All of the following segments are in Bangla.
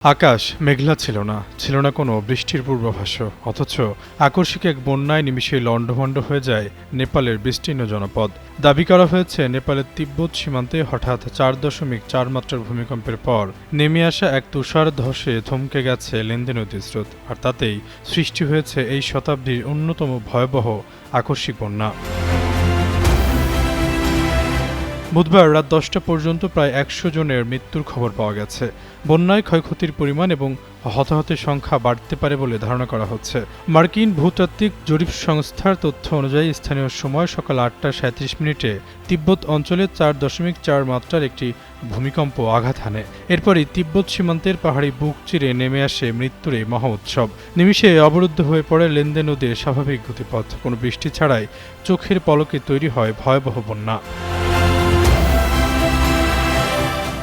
আকাশ মেঘলা ছিল না কোনো বৃষ্টির পূর্বাভাসও। অথচ আকস্মিক এক বন্যায় নিমিষেই লণ্ডভণ্ড হয়ে যায় নেপালের বিস্তীর্ণ জনপদ। দাবি করা হয়েছে, নেপালের তিব্বত সীমান্তে হঠাৎ 4.4 মাত্রার ভূমিকম্পের পর নেমে আসা এক তুষার ধসে থমকে গেছে লেন্দে নদীর স্রোত, আর তাতেই সৃষ্টি হয়েছে এই শতাব্দীর অন্যতম ভয়াবহ আকস্মিক বন্যা। বুধবার রাত 10টা পর্যন্ত প্রায় 100 জনের মৃত্যুর খবর পাওয়া গেছে। বন্যায় ক্ষয়ক্ষতির পরিমাণ এবং হতাহতের সংখ্যা বাড়তে পারে বলে ধারণা করা হচ্ছে। মার্কিন ভূতাত্ত্বিক জরিপ সংস্থার তথ্য অনুযায়ী স্থানীয় সময় সকাল 8টা 37 মিনিটে তিব্বত অঞ্চলে 4.4 মাত্রার একটি ভূমিকম্প আঘাত হানে। এরপরই তিব্বত সীমান্তের পাহাড়ি বুক চিরে নেমে আসে মৃত্যুর এই মহা উৎসব। নিমিষে অবরুদ্ধ হয়ে পড়ে লেন্দে নদীর স্বাভাবিক গতিপথ। কোনো বৃষ্টি ছাড়াই চোখের পলকে তৈরি হয় ভয়াবহ বন্যা।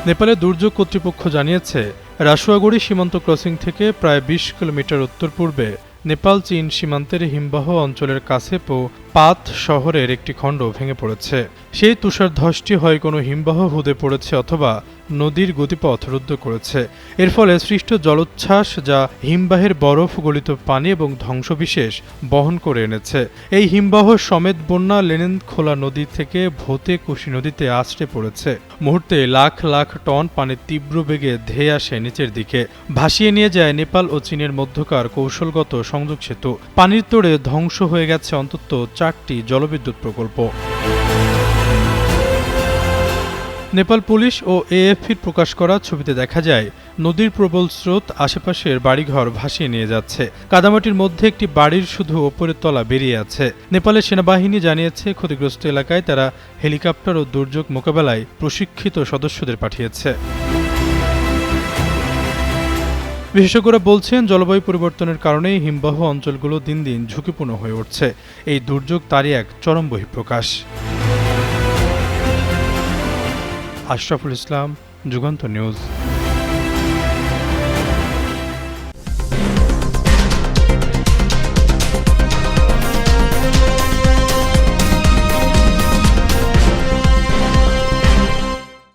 নেপালের দুর্যোগ কর্তৃপক্ষ জানিয়েছে, রাসুয়াগুড়ি সীমান্ত ক্রসিং থেকে প্রায় 20 কিলোমিটার উত্তর পূর্বে নেপাল চীন সীমান্তের হিমবাহ অঞ্চলের কাছে পাত শহরের একটি খণ্ড ভেঙে পড়েছে। সেই তুষারধসটি হয় কোনো হিমবাহ হুদে পড়েছে অথবা নদীর গতিপথ রুদ্ধ করেছে। এর ফলে সৃষ্ট জলোচ্ছ্বাস, যা হিমবাহের বরফ গলিত পানি এবং ধ্বংসবিশেষ বহন করে এনেছে। এই হিমবাহ সমেত বন্যা লেনেন খোলা নদী থেকে ভোতে কুশি নদীতে আছড়ে পড়েছে। মুহূর্তে লাখ লাখ টন পানি তীব্র বেগে ধেয়ে আসে নিচের দিকে, ভাসিয়ে নিয়ে যায় নেপাল ও চীনের মধ্যকার কৌশলগত সংযোগ সেতু। পানির তোড়ে ধ্বংস হয়ে গেছে অন্তত 4টি জলবিদ্যুৎ প্রকল্প। নেপাল পুলিশ ও এএফপির প্রকাশ করা ছবিতে দেখা যায়, নদীর প্রবল স্রোত আশেপাশের বাড়িঘর ভাসিয়ে নিয়ে যাচ্ছে। কাদামাটির মধ্যে একটি বাড়ির শুধু ওপরের তলা বেরিয়ে আছে। নেপালের সেনাবাহিনী জানিয়েছে, ক্ষতিগ্রস্ত এলাকায় তারা হেলিকপ্টার ও দুর্যোগ মোকাবেলায় প্রশিক্ষিত সদস্যদের পাঠিয়েছে। বিশেষজ্ঞরা বলছেন, জলবায়ু পরিবর্তনের কারণেই হিমবাহ অঞ্চলগুলো দিন দিন ঝুঁকিপূর্ণ হয়ে উঠছে। এই দুর্যোগ তারই এক চরম বহিঃপ্রকাশ। আশরাফুল ইসলাম, যুগান্তর নিউজ।